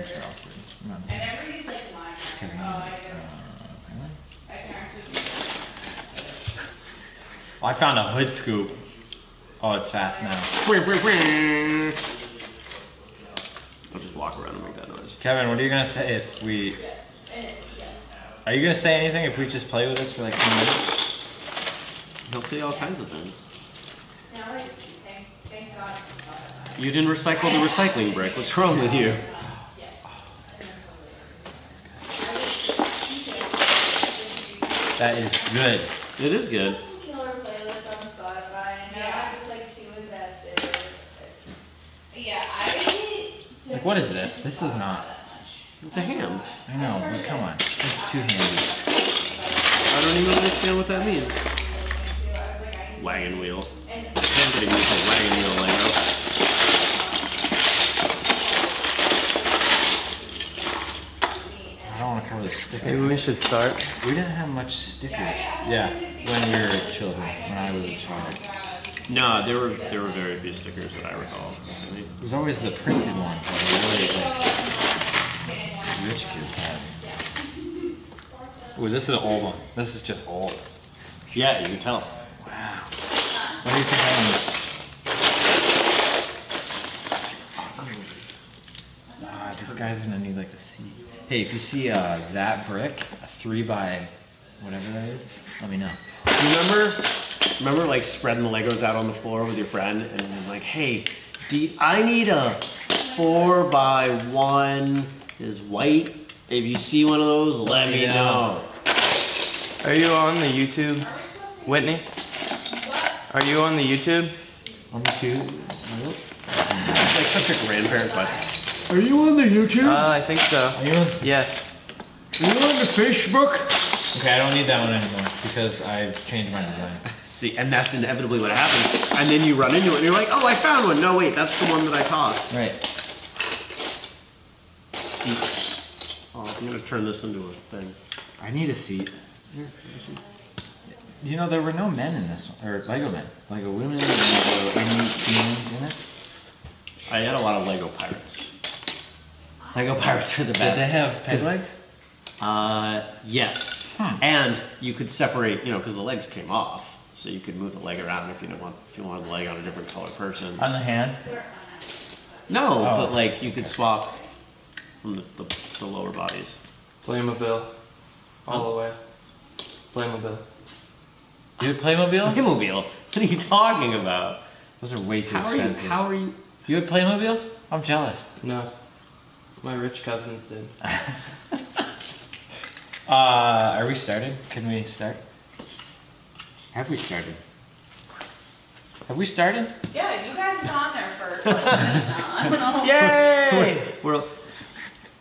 These are awkward. I never use like lime. Oh, I found a hood scoop. Oh, it's fast now. I'll just walk around and make that noise. Kevin, what are you gonna say if we? Are you gonna say anything if we just play with this for like 2 minutes? He'll say all kinds of things. No, thank God. You didn't recycle the recycling brick. What's wrong with you? That is good. It is good. Killer playlist on Spotify, and now I'm just like too invested. Yeah, Like, what is this? This is not. It's a ham. I know, but come on. It's too handy. I don't even understand what that means. Wagon wheel. Somebody makes a wagon wheel Lego. I don't want to cover the stickers. Maybe we should start. We didn't have much stickers. Yeah, when we were children. When I was a child. No, there were very few stickers that I recall. It was always the printed ones that really, like, rich kids had. Ooh, this is an old one. This is just old. Yeah, you can tell. Wow. What do you think on this? This guy's gonna need like a seat. Hey, if you see that brick, a 3 by whatever that is, let me know. Remember like spreading the Legos out on the floor with your friend and then like, hey, I need a 4 by 1 is white. If you see one of those, let me know. Are you on the YouTube, Whitney? Are you on the YouTube? On the tube? Nope. It's like such a grandparent question. Are you on the YouTube? I think so. Are you on? Yes. Are you on the Facebook? Okay, I don't need that one anymore because I've changed my design. See, and that's inevitably what happens. And then you run into it and you're like, oh, I found one. No, wait, that's the one that I tossed. Right. Oh, I'm gonna turn this into a thing. I need a seat. You know, there were no men in this one, or Lego men. Lego women, and Lego humans in it. I had a lot of Lego pirates. Lego pirates are the best. Did they have peg legs? Yes. And you could separate, you know, because the legs came off. So you could move the leg around if you wanted the leg on a different color person. On the hand? No, Oh. but like you could swap from the lower bodies. Playmobil. All the way. Playmobil. You had Playmobil? Playmobil? What are you talking about? Those are way too expensive. How are you? You had Playmobil? I'm jealous. No. My rich cousins did. Are we started? Can we start? Have we started? Have we started? Yeah, you guys have been on there for a couple minutes now. I don't know.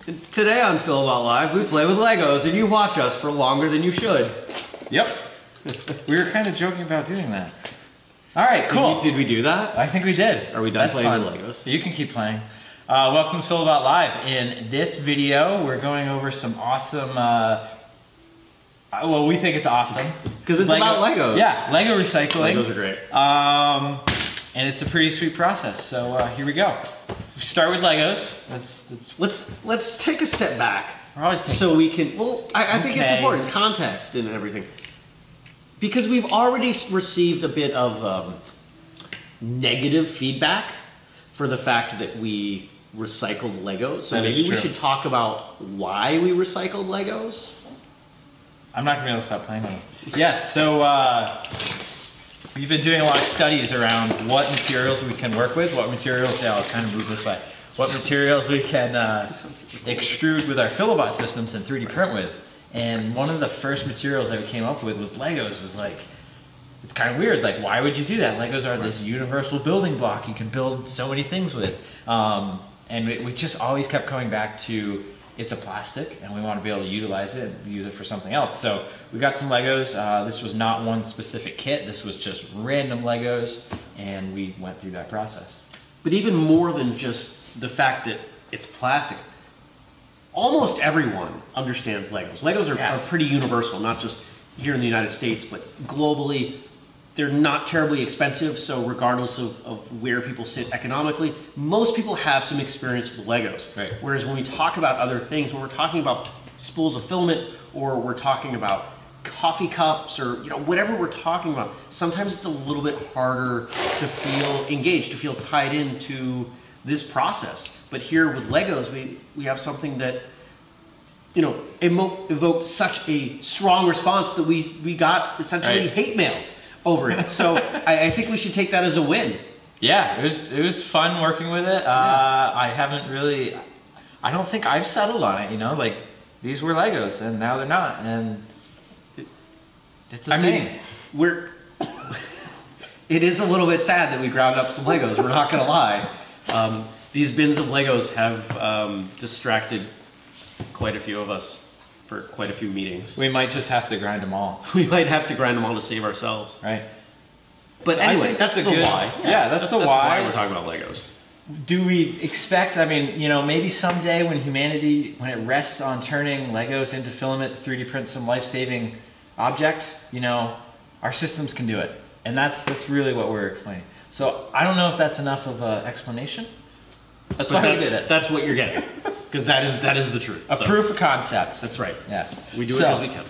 Yay! Today on Filabot Live, we play with Legos, and you watch us for longer than you should. Yep. We were kind of joking about doing that. All right, cool. Did we do that? I think we did. Are we done That's playing fun. with Legos? You can keep playing. Welcome to Filabot Live. In this video, we're going over some awesome, well, we think it's awesome. Because it's about Legos. Yeah, Lego recycling. Legos are great. And it's a pretty sweet process. So here we go. We start with Legos. Let's take a step back. We're always taking So we can, well, I think it's important, context and everything. Because we've already received a bit of negative feedback for the fact that we recycled Legos. So maybe we should talk about why we recycled Legos. I'm not gonna be able to stop playing them. Yes, so we've been doing a lot of studies around what materials we can work with, what materials, yeah, I'll kind of move this way, what materials we can extrude with our Filabot systems and 3D print with. And one of the first materials that we came up with was Legos. Was like, it's kind of weird, like why would you do that? Legos are this universal building block you can build so many things with. And we just always kept coming back to, it's a plastic and we want to be able to utilize it and use it for something else. So we got some Legos. This was not one specific kit. This was just random Legos and we went through that process. But even more than just the fact that it's plastic, almost everyone understands Legos. Legos are pretty universal, not just here in the United States, but globally. they're not terribly expensive, so regardless of where people sit economically, most people have some experience with Legos. Right. Whereas when we talk about other things, when we're talking about spools of filament, or we're talking about coffee cups, or whatever we're talking about, sometimes it's a little bit harder to feel engaged, to feel tied into this process. But here with Legos, we have something that evoked such a strong response that we got essentially hate mail over it. So I think we should take that as a win. Yeah, it was fun working with it. I don't think I've settled on it. Like these were Legos and now they're not, and it's a thing. It is a little bit sad that we ground up some Legos. We're not gonna lie. These bins of Legos have distracted quite a few of us for quite a few meetings. We might just have to grind them all. We might have to grind them all to save ourselves. Right. But So anyway, I think that's that's a the good why. Yeah, that's the that's why. why we're talking about Legos. Do we expect, maybe someday when when it rests on turning Legos into filament to 3D print some life-saving object, our systems can do it. And that's really what we're explaining. So I don't know if that's enough of an explanation. That's why we did it. That's what you're getting. Because that is the truth. A proof of concept. That's right. Yes. We do it as we can.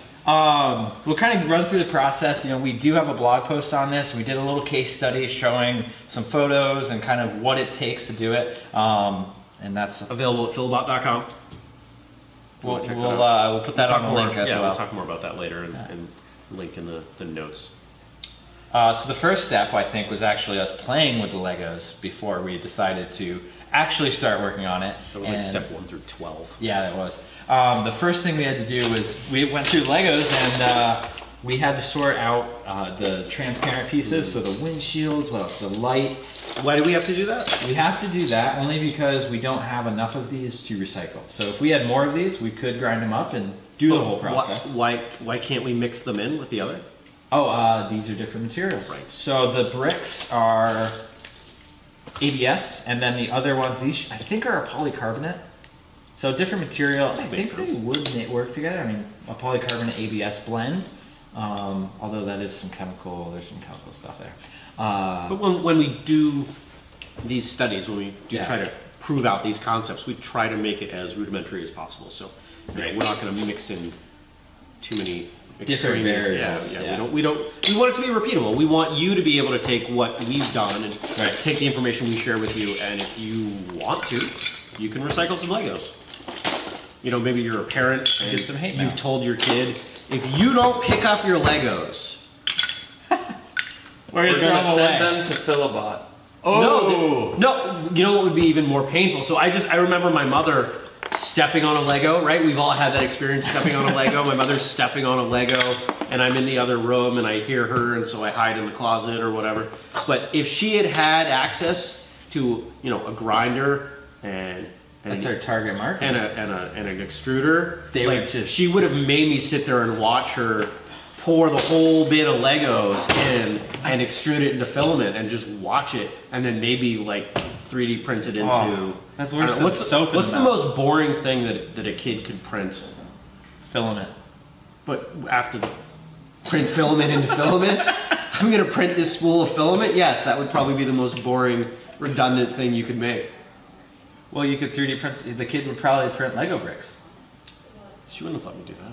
We'll kind of run through the process. We do have a blog post on this. We did a little case study showing some photos and kind of what it takes to do it. And that's Available at filabot.com. we'll put that on the link as well. We'll talk more about that later and link in the notes. So the first step, I think, was actually us playing with the Legos before we decided to actually start working on it. That was like step 1 through 12. Yeah, that was. The first thing we had to do was we went through Legos and we had to sort out the transparent pieces, so the windshields, the lights. Why do we have to do that? We have to do that only because we don't have enough of these to recycle. So if we had more of these, we could grind them up and do the whole process. Why can't we mix them in with the other? Oh, these are different materials. Right. So the bricks are ABS, and then the other ones, these I think are a polycarbonate. So different material. I think they would work together. A polycarbonate ABS blend. Although that is there's some chemical stuff there. But when we do these studies, when we do try to prove out these concepts, we try to make it as rudimentary as possible. So we're not going to mix in too many different variables. We want it to be repeatable. We want you to be able to take what we've done and take the information we share with you, and if you want to, you can recycle some Legos. Maybe you're a parent and get some hate mail. You've told your kid, if you don't pick up your Legos, we're gonna send them to Filabot. Oh no! You know what would be even more painful? So I remember my mother stepping on a Lego, right? We've all had that experience, stepping on a Lego. My mother's stepping on a Lego, and I'm in the other room, and I hear her, and so I hide in the closet or whatever. But if she had had access to, a grinder and that's our target market, and an extruder, they she would have made me sit there and watch her pour the whole bin of Legos in and extrude it into filament and just watch it, and then maybe 3D print it into. That's worse than soap. What's the most boring thing that a kid could print? Filament. But after print filament into filament, I'm gonna print this spool of filament. Yes, that would probably be the most boring, redundant thing you could make. Well, you could 3D print. The kid would probably print Lego bricks. She wouldn't have let me do that.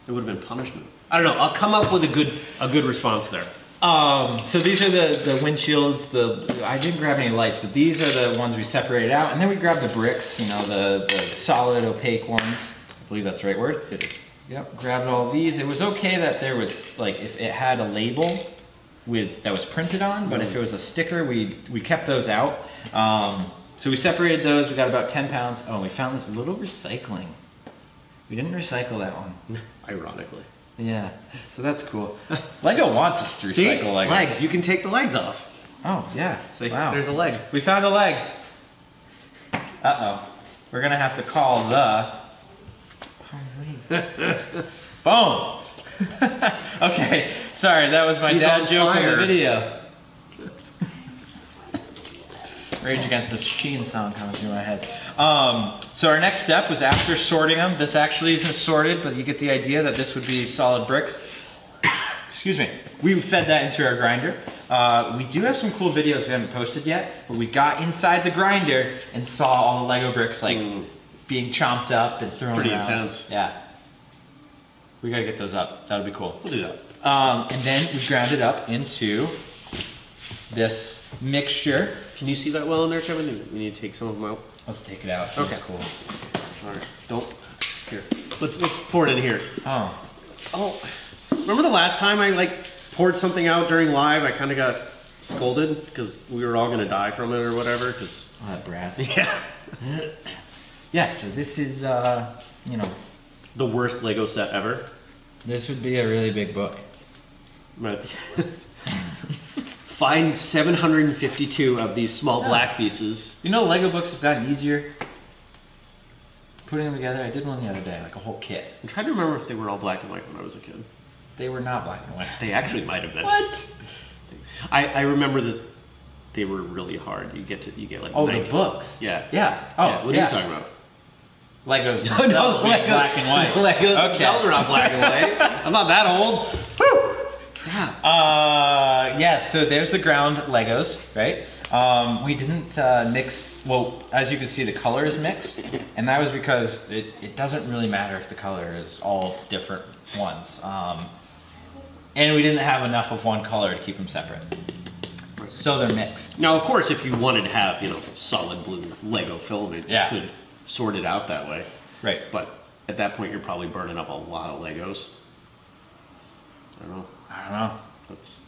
It would have been punishment. I don't know. I'll come up with a good response there. So these are the windshields. I didn't grab any lights, but these are the ones we separated out, and then we grabbed the bricks. The solid opaque ones. I believe that's the right word. It is. Yep. Grabbed all these. It was okay that there was if it had a label that was printed on, but if it was a sticker, we kept those out. So we separated those. We got about 10 pounds. Oh, we found this little recycling. We didn't recycle that one. Ironically. Yeah, so that's cool. Lego wants us to recycle Legos. Legs. You can take the legs off. Oh, yeah. See, wow. There's a leg. We found a leg. Uh-oh. We're going to have to call the police. Boom. Okay, sorry, that was my dad joke in the video. Rage Against the Machine song coming through my head. So our next step was after sorting them. This actually isn't sorted, but you get the idea that this would be solid bricks. excuse me, we fed that into our grinder. We do have some cool videos we haven't posted yet, but we got inside the grinder and saw all the Lego bricks like being chomped up and thrown Pretty around. intense. Yeah. We gotta get those up. That'll be cool. We'll do that. And then we ground it up into this mixture. Can you see that well in there, Kevin? We need to take some of them out. Let's take it out. Okay. That's cool. All right. Don't. Here. Let's pour it in here. Oh. Oh. Remember the last time I like poured something out during live? I kind of got scolded because we were all gonna die from it or whatever. Cause Oh, that brass. yeah. Yeah. So this is, you know, The worst Lego set ever. this would be a really big book. Right. Find 752 of these small black pieces. You know, Lego books have gotten easier. Putting them together, I did one the other day, like a whole kit. I'm trying to remember if they were all black and white when I was a kid. They were not black and white. They actually might have been. What? I remember that they were really hard. You get like Oh, 19. the books. Yeah. Yeah. Oh, Yeah, what are you talking about? Legos No, themselves being Legos- black and white. Legos Okay. themselves are not black and white. I'm not that old. Yeah. Yeah, so there's the ground Legos, right? We didn't mix, well, as you can see, the color is mixed, and that was because it doesn't really matter if the color is all different ones. And we didn't have enough of one color to keep them separate. So they're mixed. Now, of course, if you wanted to have, solid blue Lego filament, Yeah. you could sort it out that way. Right. But at that point, you're probably burning up a lot of Legos. I don't know. I don't know. That's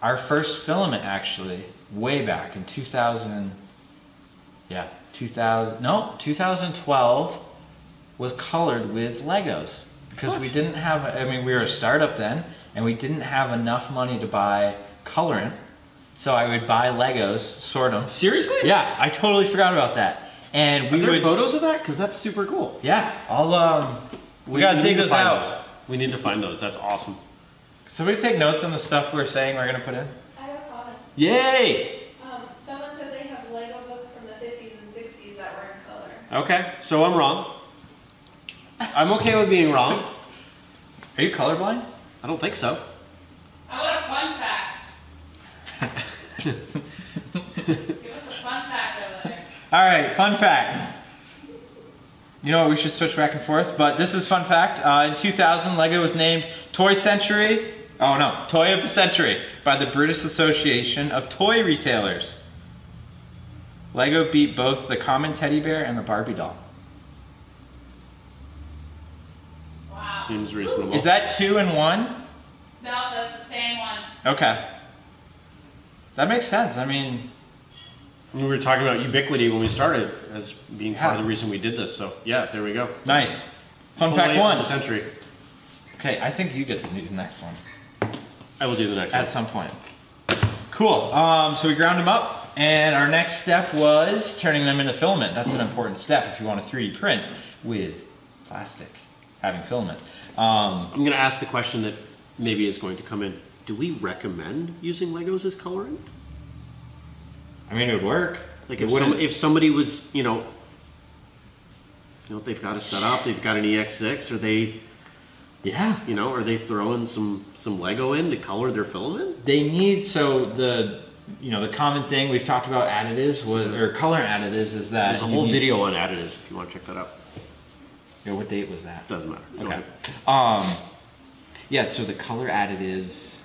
Our first filament actually, way back in 2012 was colored with Legos. Because What? we didn't have, I mean, we were a startup then, and we didn't have enough money to buy colorant. So I would buy Legos, sort them. seriously? Yeah, I totally forgot about that. And Are we there would, photos of that? Because that's super cool. yeah, I'll, we gotta need dig to those find out. We need to find those. That's awesome. Somebody take notes on the stuff we're saying we're gonna put in. I have a comment. Yay! Someone said they have Lego books from the 50s and 60s that were in color. Okay, so I'm wrong. I'm okay with being wrong. Are you colorblind? I don't think so. I want a fun fact. Give us a fun fact over there. All right, fun fact. You know what, we should switch back and forth, but this is fun fact. In 2000, Lego was named Toy Century, Toy of the Century by the British Association of Toy Retailers. Lego beat both the common teddy bear and the Barbie doll. Wow. Seems reasonable. Is that 2 and 1? No, that's the same one. Okay. That makes sense. I mean, We were talking about ubiquity when we started as being part of Yeah. the reason we did this. So yeah, there we go. nice. Fun Toy fact of 1. the century. Okay, I think you get to do the next one. I will do the next At one. some point. Cool. So we ground them up, and our next step was turning them into filament. That's an important step if you want to 3D print with plastic, having filament. I'm going to ask the question that maybe is going to come in. Do we recommend using Legos as colorant? I mean, it would work. Like It if somebody was, they've got a setup, they've got an EX6, are they, Yeah. are they throwing some Lego in to color their filament? They need, so the common thing we've talked about additives or color additives is that There's a you whole need- video on additives if you want to check that out. Yeah, what date was that? Doesn't matter. Go Okay. ahead. Yeah, so the color additives,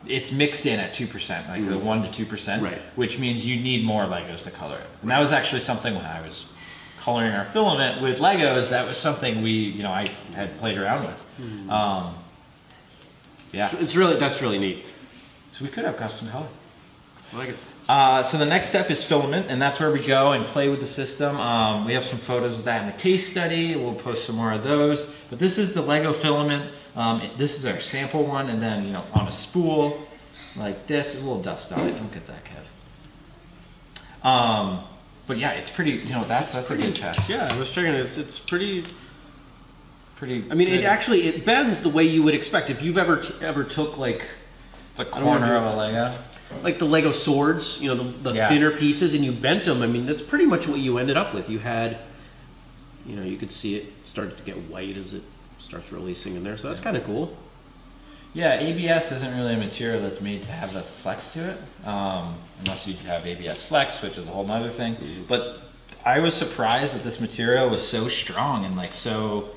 it's mixed in at 2%, like the 1 to 2%, Right. which means you need more Legos to color it. And that was actually something when I was coloring our filament with Legos, that was something I had played around with. Yeah, That's really neat. so we could have custom color. I like it. So the next step is filament, and that's where we go and play with the system. We have some photos of that in the case study. We'll post some more of those. But this is the Lego filament. This is our sample one, and then on a spool like this, a little dust on it. Don't get that, Kev. But yeah, it's pretty. That's a good test. Yeah, I was checking it. It's pretty. Pretty. I mean, good. it bends the way you would expect. If you've ever took like the don't wanna corner do- of a Lego. like the Lego swords, the Yeah. thinner pieces, and you bent them. I mean, that's pretty much what you ended up with. You had, you could see it started to get white as it starts releasing in there. So that's kind of cool. Yeah, ABS isn't really a material that's made to have a flex to it, unless you have ABS flex, which is a whole nother thing. But I was surprised that this material was so strong and like so,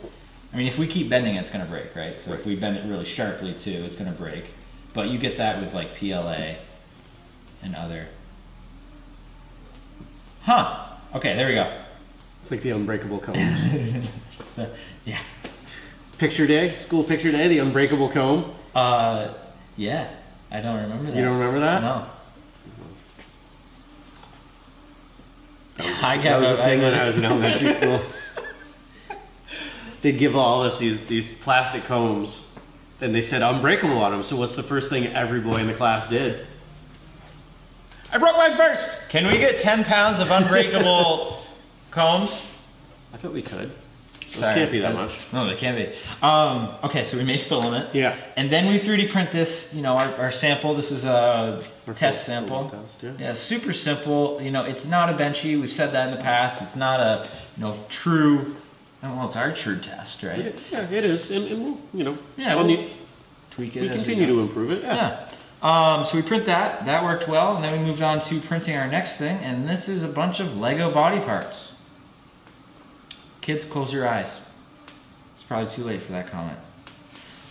I mean, if we keep bending it, it's gonna break, right? So if we bend it really sharply too, it's gonna break. But you get that with like PLA and other. Huh, okay, there we go. It's like the unbreakable combs. Yeah. Picture day, school picture day, the unbreakable comb. Yeah, I don't remember that. You don't remember that? No. That was a thing when I was in elementary school. They'd give all of us these plastic combs, and they said unbreakable on them. So what's the first thing every boy in the class did? I broke mine first. Can we get 10 pounds of unbreakable combs? I thought we could. Those Sorry. can't be that much. No, they can't be. Okay, so we made filament. Yeah. And then we 3D print this, you know, our sample. This is a test sample. Test, Yeah, super simple. You know, it's not a benchy. We've said that in the past. It's not a, you know, true, well, it's our true test, right? Yeah, it is. And we'll, you know, Yeah, we'll tweak it. we as continue go. to improve it. Yeah. Yeah. So we print that. That worked well. And then we moved on to printing our next thing. And this is a bunch of Lego body parts. Kids, close your eyes. It's probably too late for that comment.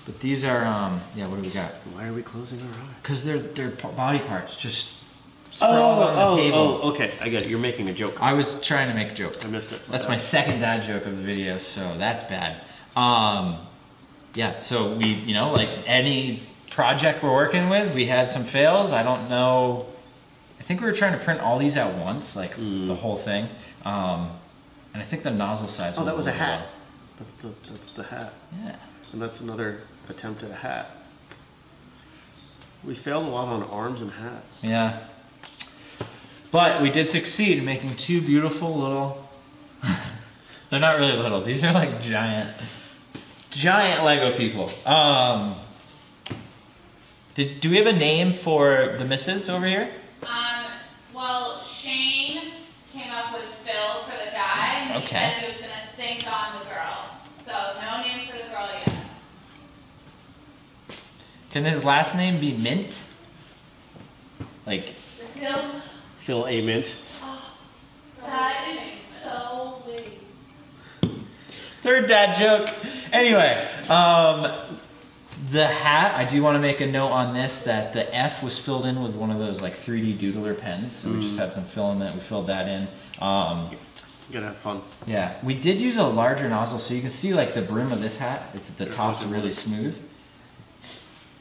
But these are, yeah, what do we got? Why are we closing our eyes? Because they're body parts, just sprawled on the table. Oh, okay. I get it. You're making a joke. I was trying to make a joke. I missed it. That's my second dad joke of the video, so that's bad. Yeah, so we, you know, like any project we're working with, we had some fails. I don't know. I think we were trying to print all these at once, like the whole thing. And I think the nozzle size. Oh, that was a really hat. low. That's the hat. Yeah. And that's another attempt at a hat. We failed a lot on arms and hats. Yeah. But we did succeed in making two beautiful little, they're not really little, these are like giant Lego people. Do we have a name for the missus over here? Well, Shane came up with Phil for the guy, and he Okay. said he was gonna think on the girl. So no name for the girl yet. Can his last name be Mint? Like, Phil, Phil A. Mint. that is so weird. third dad joke. Anyway, the hat, I do want to make a note on this that the F was filled in with one of those like 3D doodler pens. So we just had some filament, we filled that in. You gotta have fun. Yeah, we did use a larger nozzle, so you can see like the brim of this hat. It's the top's really smooth,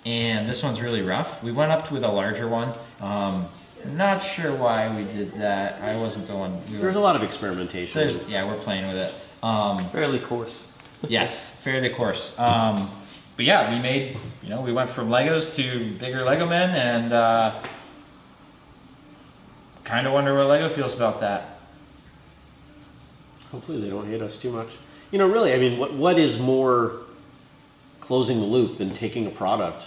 and this one's really rough. We went up with a larger one. Not sure why we did that. I wasn't the one. There's a lot of experimentation. Yeah, we're playing with it. Fairly coarse. Yes, fairly coarse. But yeah, we made. You know, we went from Legos to bigger Lego men, and kind of wonder what Lego feels about that. Hopefully they don't hate us too much. You know, really, I mean, what is more closing the loop than taking a product,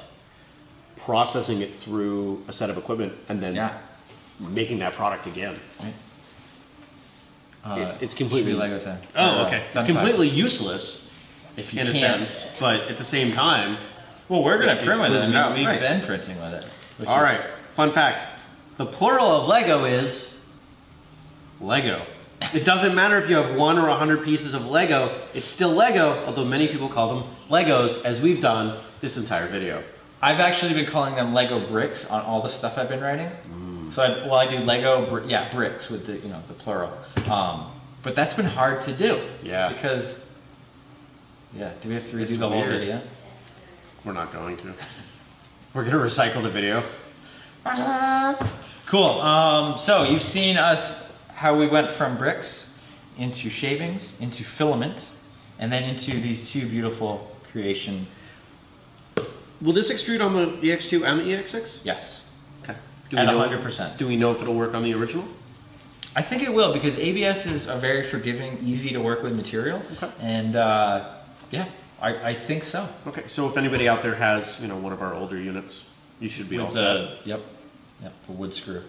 processing it through a set of equipment, and then making that product again? Right. It's completely should be Lego time. Oh, okay. It's completely useless if you in a can't. sense, but at the same time. Well, we're gonna print with it. proves it out. We've Right. been printing with it. All right. Fun fact: the plural of Lego is Lego. It doesn't matter if you have 1 or 100 pieces of Lego, it's still Lego, although many people call them Legos, as we've done this entire video. I've actually been calling them Lego bricks on all the stuff I've been writing. So I do Lego, bricks with the, you know, the plural. But that's been hard to do. Yeah. Because, do we have to redo It's the whole weird. video? We're not going to. We're going to recycle the video. Cool. So you've seen us, how we went from bricks into shavings, into filament, and then into these two beautiful creation. Will this extrude on the EX2 and the EX6? Yes. Okay. At 100%. Do we know if it'll work on the original? I think it will, because ABS is a very forgiving, easy to work with material. Okay. And yeah, I think so. Okay, so if anybody out there has, you know, one of our older units, you should be all With set. the wood screw.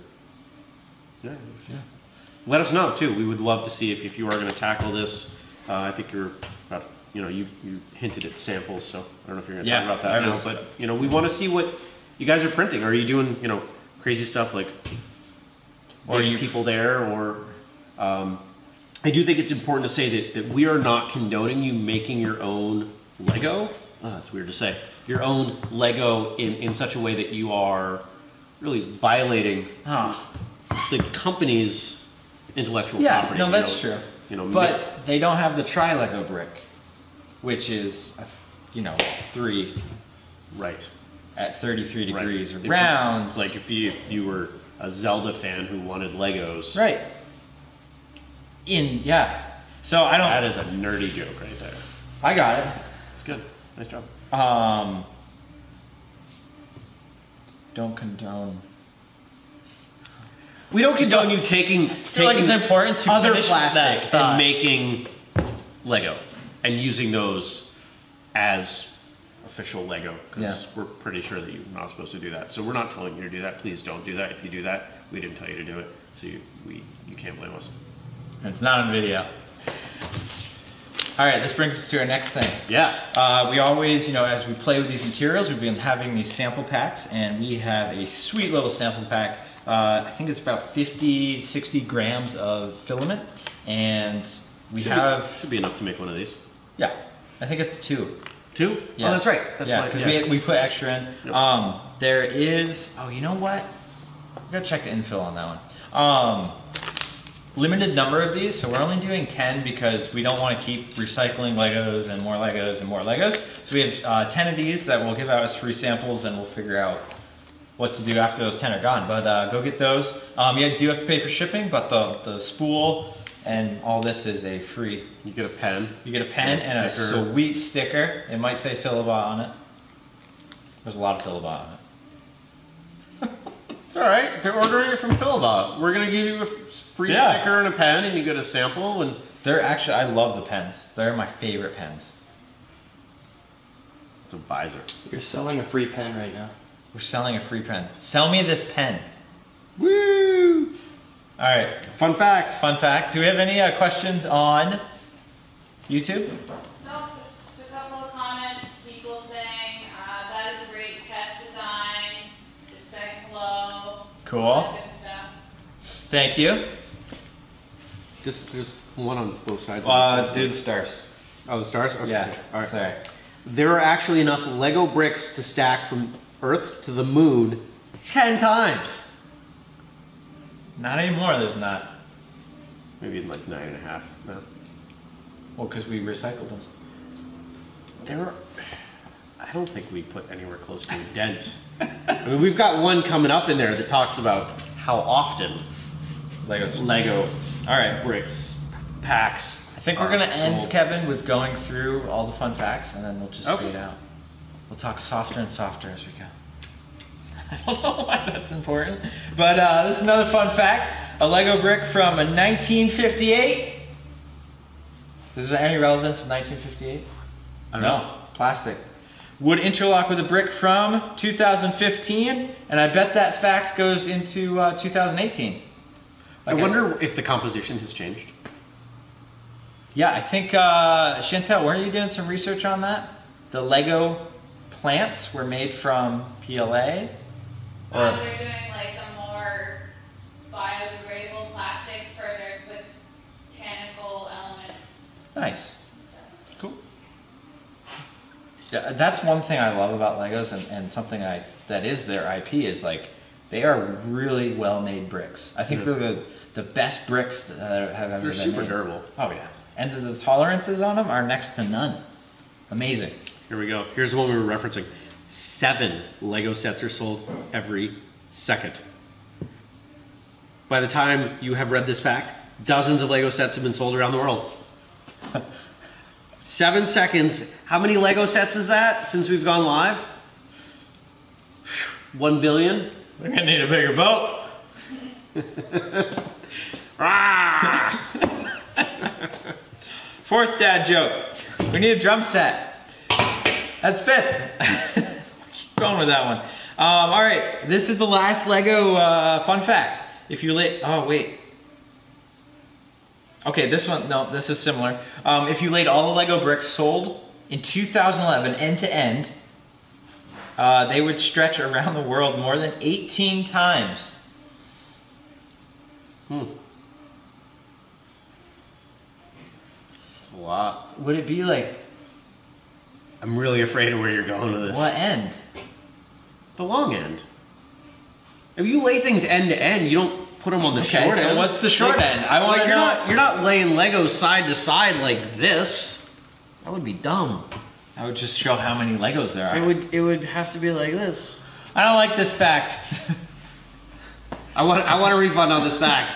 Yeah. Let us know too. We would love to see if you are going to tackle this. I think you're about you know, you hinted at samples, so I don't know if you're going to Yeah, talk about that I now, was- but you know, we want to see what you guys are printing. Are you doing, you know, crazy stuff like Or you- people there, or I do think it's important to say that we are not condoning you making your own Lego. It's weird to say. Your own Lego in such a way that you are really violating the company's intellectual Yeah, property. no, you that's know, true. You know, But they don't have the tri-Lego brick, which is, you know, it's 3 right. at 33 Right. degrees If around. It's like if you were a Zelda fan who wanted Legos. Right. Yeah. So I don't. That is a nerdy joke right there. I got it. It's good. Nice job. Don't condone. We don't condone you taking like it's important to other finish that plastic thought. and making Lego and using those as official Lego, because Yeah. we're pretty sure that you're not supposed to do that. So we're not telling you to do that. Please don't do that. If you do that, we didn't tell you to do it, so you can't blame us. It's not on video. All right, this brings us to our next thing. Yeah. We always, you know, as we play with these materials, we've been having these sample packs, and we have a sweet little sample pack. I think it's about 50, 60 grams of filament, and we should be enough to make one of these. yeah, I think it's 2. 2? Yeah. Oh, that's right. That's yeah, right. because we put extra in. Yep. There is, oh, you know what? We gotta check the infill on that one. Limited number of these, so we're only doing 10 because we don't want to keep recycling Legos and more Legos and more Legos. So we have 10 of these that will give out as free samples, and we'll figure out what to do after those 10 are gone. But go get those. You do have to pay for shipping, but the spool and all this is a free. You get a pen. You get a pen and a sweet sticker. It might say Filabot on it. There's a lot of Filabot on it. It's all right. They're ordering it from Filabot. We're gonna give you a free sticker and a pen, and you get a sample. And They're actually, I love the pens. They're my favorite pens. it's a visor. You're selling a free pen right now. We're selling a free pen. Sell me this pen. Woo! All right, Fun fact. fun fact. Do we have any questions on YouTube? No, just a couple of comments, people saying, that is a great test design, just saying hello. Cool. All that good stuff. Thank you. There's one on both sides. Do the stars. Oh, the stars? Okay. Yeah, All right. sorry. There are actually enough Lego bricks to stack from Earth to the moon 10 times. Not anymore, there's not. Maybe like 9.5. No. Well, because we recycled them. I don't think we put anywhere close to a dent. I mean, we've got one coming up in there that talks about how often Legos. Lego All right. bricks, packs. I think we're gonna end, sold. Kevin, with going through all the fun facts, and then we'll just Okay. fade out. We'll talk softer and softer as we go. I don't know why that's important, but this is another fun fact. A Lego brick from 1958. Is there any relevance with 1958? I don't know. Plastic. Would interlock with a brick from 2015, and I bet that fact goes into 2018. I wonder if the composition has changed. Yeah, I think, Chantel, weren't you doing some research on that? The Lego plants were made from PLA? Or, They're doing like a more biodegradable plastic for their botanical elements. nice. So, Cool. Yeah, that's one thing I love about Legos, and something that is their IP is like, they are really well-made bricks. I think they're the best bricks that have ever They're been super made. durable. Oh yeah. And the tolerances on them are next to none. Amazing. Here we go. Here's the one we were referencing. 7 Lego sets are sold every second. By the time you have read this fact, dozens of Lego sets have been sold around the world. 7 seconds. How many Lego sets is that since we've gone live? 1 billion? We're gonna need a bigger boat. Fourth dad joke. We need a drum set. That's 5th. Keep going with that one. All right, this is the last Lego fun fact. If you oh wait. Okay, this one, no, this is similar. If you laid all the Lego bricks sold in 2011 end to end, they would stretch around the world more than 18 times. It's a lot. Would it be like, I'm really afraid of where you're going with this. what end? The long end. If you lay things end to end, you don't put them on the Okay, short so end. what's the short end? I want to You're know. you're not laying Legos side to side like this. That would be dumb. I would just show how many Legos there are. It would have to be like this. I don't like this fact. I want a refund on this fact.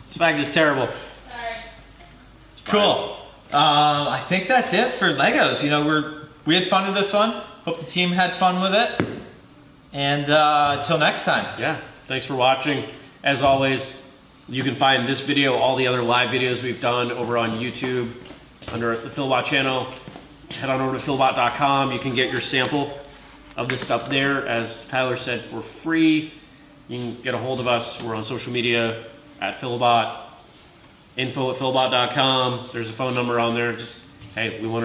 This fact is terrible. Sorry. Cool. I think that's it for Legos. You know, we had fun with this one. Hope the team had fun with it. And till next time. Yeah. Thanks for watching. As always, you can find this video, all the other live videos we've done over on YouTube under the Filabot channel. Head on over to filabot.com. You can get your sample of this stuff there, as Tyler said, for free. You can get a hold of us. We're on social media at Filabot. Info@filabot.com. There's a phone number on there. Just, hey, we want to know